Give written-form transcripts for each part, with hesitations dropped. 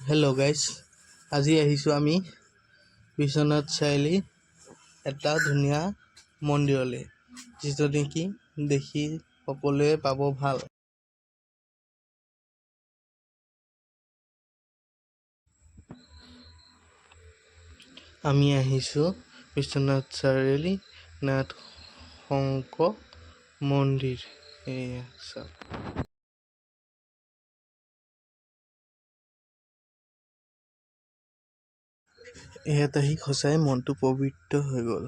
Hello' guys, আজি আহিছোঁ আমি বিশ্বনাথ চাৰিআলি এটা ধুনীয়া মন্দিৰলৈ, যিটো নেকি দেখি সকলোৱে পাব ভাল। আমি আহিছোঁ বিশ্বনাথ চাৰিআলি নাথ শংকৰ মন্দিৰ। এয়া চাওক। ইয়াত আহি সঁচাই মনটো পবিত্ৰ হৈ গ'ল।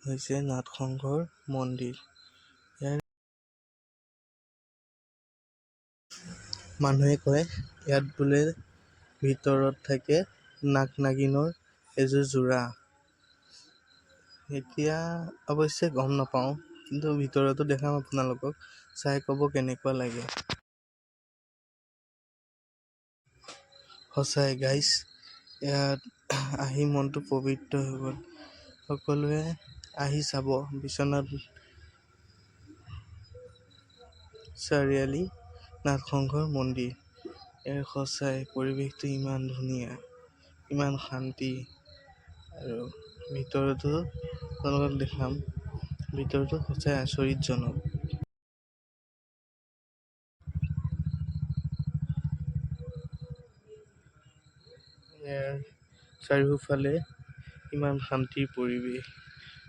হৈছে নাথ শংকৰ মন্দিৰ। ইয়াৰ মানুহে কয় ইয়াত বোলে ভিতৰত থাকে নাগ নাগিনৰ এযোৰ যোৰা। এতিয়া অৱশ্যে গম নাপাওঁ, কিন্তু ভিতৰতো দেখাম আপোনালোকক, চাই ক'ব কেনেকুৱা লাগে। সঁচাই গাইজ, ইয়াত আহি মনটো পবিত্ৰ হৈ গ'ল। সকলোৱে আহি চাব বিশ্বনাথ চাৰিআলি নাথ শংকৰ মন্দিৰ। ইয়াৰ সঁচাই পৰিৱেশটো ইমান ধুনীয়া, ইমান শান্তি, আৰু ভিতৰতো আপোনালোকক দেখাম। ভিতৰতো সঁচাই আচৰিতজনক। ইয়াৰ চাৰিওফালে ইমান শান্তিৰ পৰিৱেশ।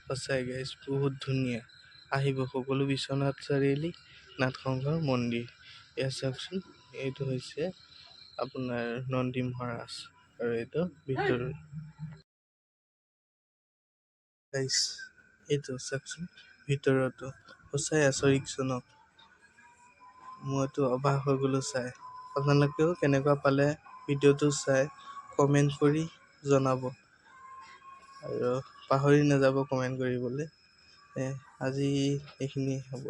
সঁচাই গাইজ, বহুত ধুনীয়া। আহিব সকলো বিশ্বনাথ চাৰিআলি নাথ শংকৰ মন্দিৰ। এয়া চাওকচোন, এইটো হৈছে আপোনাৰ নন্দী মহাৰাজ, আৰু এইটো ভিতৰ। গাইজ, এইটো চাওকচোন, ভিতৰতো সঁচাই আচৰিতজনক। মইতো অবাক হৈ গ'লো চাই। আপোনালোকেও কেনেকুৱা পালে ভিডিঅ'টো চাই কমেণ্ট কৰি জনাব, আৰু পাহৰি নাযাব কমেণ্ট কৰিবলৈ। আজি এইখিনি হ'ব।